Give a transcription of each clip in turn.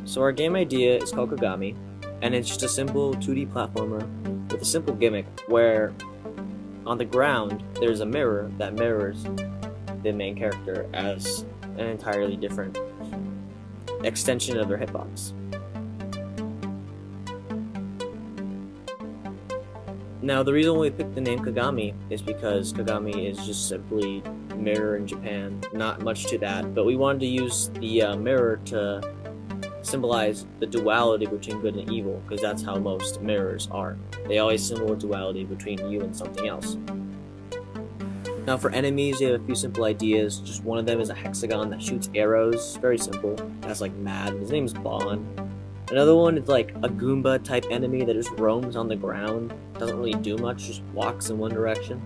So our game idea is called Kagami, and it's just a simple 2D platformer with a simple gimmick where on the ground there's a mirror that mirrors the main character as an entirely different extension of their hitbox. Now, the reason we picked the name Kagami is because Kagami is just simply mirror in Japan, not much to that, but we wanted to use the mirror to symbolize the duality between good and evil, because that's how most mirrors are. They always symbol a duality between you and something else. Now for enemies, you have a few simple ideas. Just one of them is a hexagon that shoots arrows, very simple. That's like mad. His name's Bon. Another one is like a Goomba type enemy that just roams on the ground, doesn't really do much, just walks in one direction.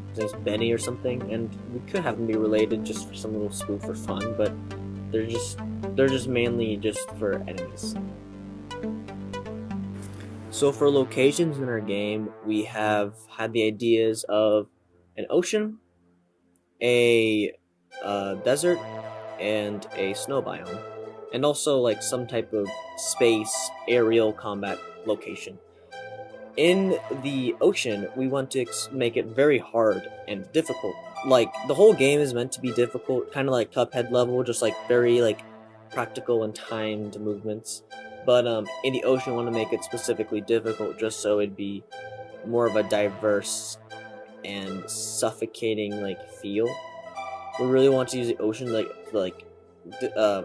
His name's Benny or something, and we could have them be related just for some little spoof for fun, but they're just mainly just for enemies. So for locations in our game, we have had the ideas of an ocean, a desert, and a snow biome, and also like some type of space aerial combat location. In the ocean, we want to make it very hard and difficult. Like, the whole game is meant to be difficult, kind of like Cuphead level, just like very like practical and timed movements. But in the ocean, we want to make it specifically difficult, just so it'd be more of a diverse and suffocating like feel. We really want to use the ocean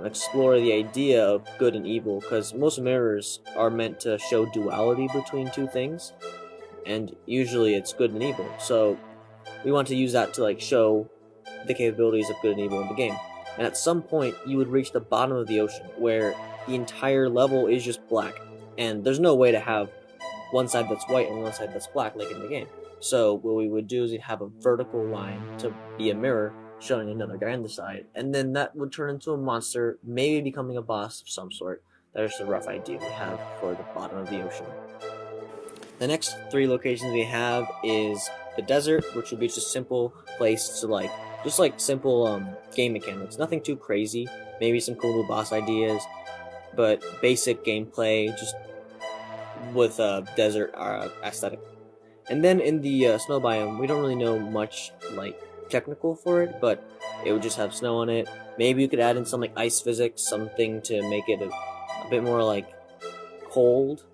explore the idea of good and evil, because most mirrors are meant to show duality between two things, and usually it's good and evil. So we want to use that to like show the capabilities of good and evil in the game. And at some point, you would reach the bottom of the ocean where the entire level is just black, and there's no way to have one side that's white and one side that's black like in the game. So what we would do is we'd have a vertical line to be a mirror showing another guy on the side, and then that would turn into a monster, maybe becoming a boss of some sort. That's a rough idea we have for the bottom of the ocean. The next three locations we have is the desert, which would be just a simple place to just simple game mechanics. Nothing too crazy, maybe some cool little boss ideas, but basic gameplay, just with a desert aesthetic. And then in the snow biome, we don't really know much like technical for it, but it would just have snow on it. Maybe you could add in some like ice physics, something to make it a bit more like cold.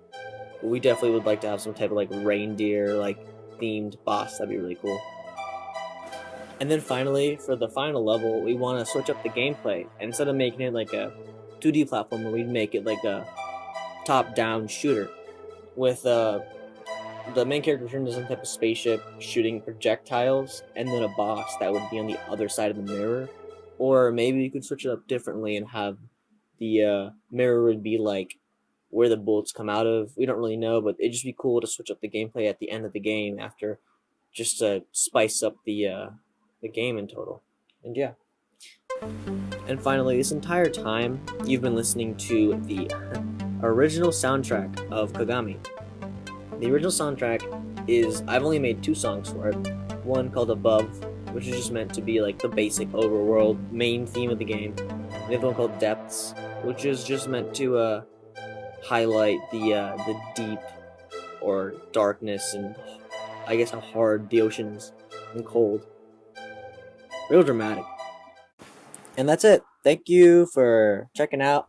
But we definitely would like to have some type of like reindeer like themed boss. That'd be really cool. And then finally, for the final level, we want to switch up the gameplay, and instead of making it like a 2D platformer, we'd make it like a top-down shooter with the main character turned into some type of spaceship shooting projectiles, and then a boss that would be on the other side of the mirror. Or maybe you could switch it up differently and have the mirror would be like where the bullets come out of. We don't really know, but it'd just be cool to switch up the gameplay at the end of the game after, just to spice up the game in total. And yeah. And finally, this entire time you've been listening to the original soundtrack of Kagami. The original soundtrack is, I've only made 2 songs for it. One called Above, which is just meant to be like the basic overworld main theme of the game. And the other one called Depths, which is just meant to highlight the deep or darkness and I guess how hard the ocean is and cold. Real dramatic. And that's it. Thank you for checking out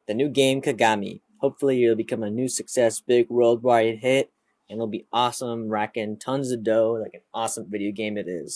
the new game Kagami. Hopefully it'll become a new success, big worldwide hit, and it'll be awesome, racking tons of dough like an awesome video game it is.